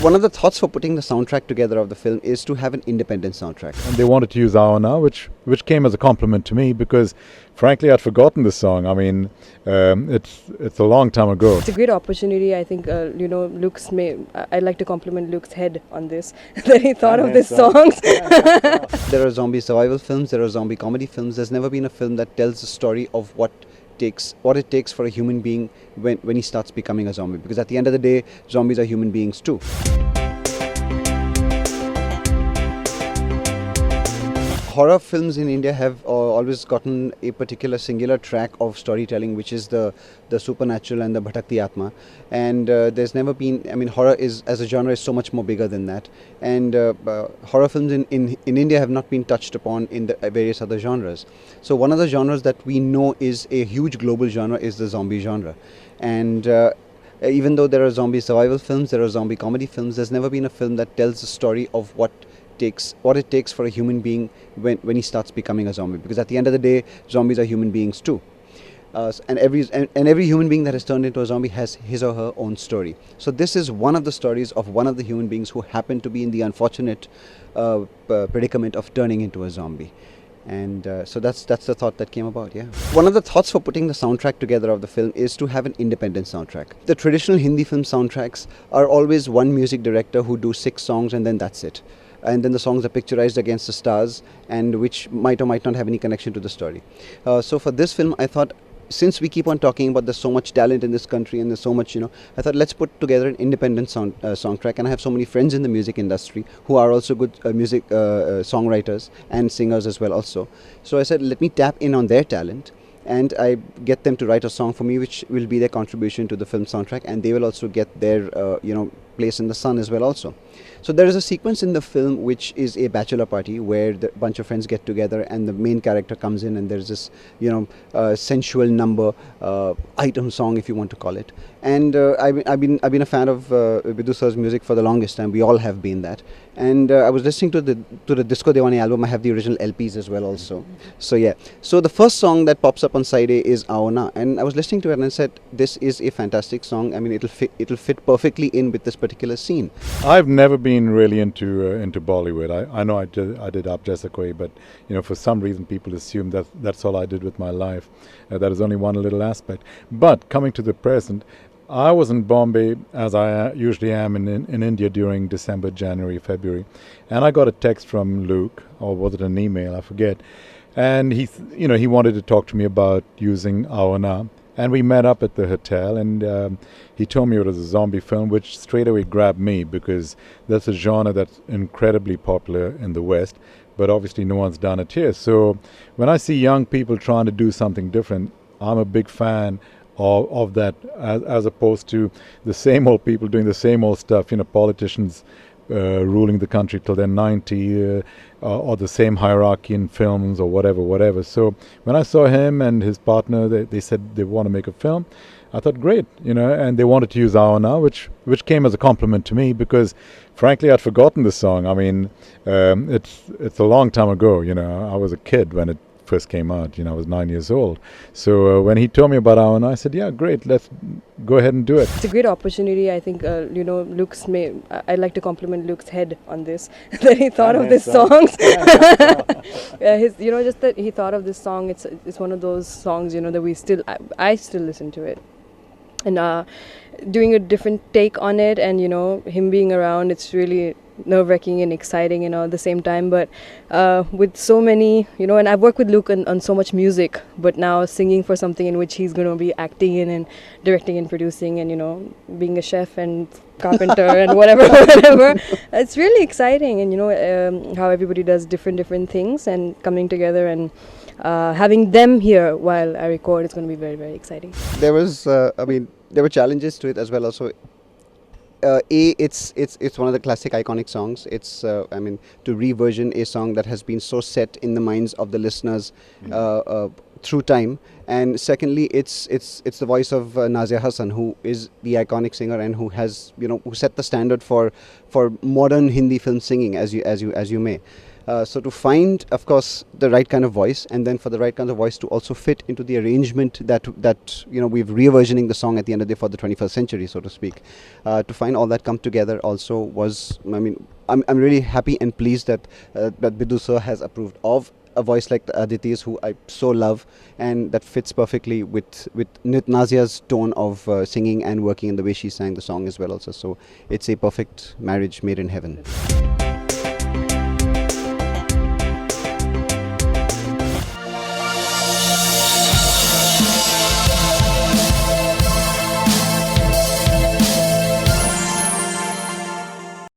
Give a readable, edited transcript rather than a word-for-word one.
One of the thoughts for putting the soundtrack together of the film is to have an independent soundtrack. And they wanted to use Aona, which came as a compliment to me because, frankly, I'd forgotten the song. I mean, it's a long time ago. It's a great opportunity. I think I'd like to compliment Luke's head on this that he thought of these songs. There are zombie survival films. There are zombie comedy films. There's never been a film that tells the story of what it takes for a human being when he starts becoming a zombie, because at the end of the day, zombies are human beings too. Horror films in India have always gotten a particular singular track of storytelling, which is the supernatural and the bhatakti atma, and there's never been, I mean, horror is as a genre is so much more bigger than that, and horror films in India have not been touched upon in the various other genres. So one of the genres that we know is a huge global genre is the zombie genre, and even though there are zombie survival films, there are zombie comedy films, there's never been a film that tells the story of what it takes for a human being when he starts becoming a zombie, because at the end of the day, zombies are human beings too. And every human being that has turned into a zombie has his or her own story. So this is one of the stories of one of the human beings who happened to be in the unfortunate predicament of turning into a zombie. And so that's the thought that came about, yeah. One of the thoughts for putting the soundtrack together of the film is to have an independent soundtrack. The traditional Hindi film soundtracks are always one music director who do 6 songs and then that's it. And then the songs are picturized against the stars, and which might or might not have any connection to the story. So for this film, I thought, since we keep on talking about there's so much talent in this country and there's so much, I thought let's put together an independent soundtrack. And I have so many friends in the music industry who are also good music songwriters and singers as well also. So I said, let me tap in on their talent and I get them to write a song for me, which will be their contribution to the film soundtrack, and they will also get their place in the sun as well also. So there is a sequence in the film which is a bachelor party where the bunch of friends get together and the main character comes in, and there's this sensual number item song, if you want to call it. And I've been a fan of Biddu sir's music for the longest time. We all have been that. And I was listening to the Disco Deewane album. I have the original LPs as well also. So yeah. So the first song that pops up on side A is Aona, and I was listening to it and I said, this is a fantastic song. I mean, it'll fit perfectly in with this particular scene. I've never been really into Bollywood. I know I did Aap Jaisa Koi, but for some reason people assume that that's all I did with my life. That is only one little aspect. But coming to the present, I was in Bombay, as I usually am in India during December, January, February, and I got a text from Luke, or was it an email, I forget, and he wanted to talk to me about using Aona, and we met up at the hotel, and he told me it was a zombie film, which straight away grabbed me because that's a genre that's incredibly popular in the West, but obviously no one's done it here. So when I see young people trying to do something different, I'm a big fan of that, as opposed to the same old people doing the same old stuff, politicians ruling the country till they're 90, or the same hierarchy in films or whatever. So when I saw him and his partner, they said they want to make a film. I thought, great, and they wanted to use Aona, which came as a compliment to me because, frankly, I'd forgotten the song. I mean, it's a long time ago. I was a kid when it first came out. I was 9 years old. So when he told me about Aona, I said, yeah, great, let's go ahead and do it. It's a great opportunity. I think I'd like to compliment Luke's head on this that he thought of these songs. Just that he thought of this song. It's one of those songs that I still listen to it, and doing a different take on it, and him being around, it's really nerve-wracking and exciting at the same time, but with so many, and I've worked with Luke on so much music, but now singing for something in which he's going to be acting in and directing and producing and being a chef and carpenter and whatever it's really exciting, and how everybody does different things and coming together and having them here while I record, it's going to be very, very exciting. There were challenges to it as well also. It's one of the classic iconic songs. It's to reversion a song that has been so set in the minds of the listeners through time, and secondly, it's the voice of Nazia Hassan, who is the iconic singer and who has who set the standard for modern Hindi film singing, as you may. So to find, of course, the right kind of voice, and then for the right kind of voice to also fit into the arrangement that we've re-versioning the song at the end of the day for the 21st century, so to speak. To find all that come together also was, I'm really happy and pleased that Biddu sir has approved of a voice like Aditi's, who I so love, and that fits perfectly with Nazia's tone of singing and working in the way she sang the song as well also. So it's a perfect marriage made in heaven.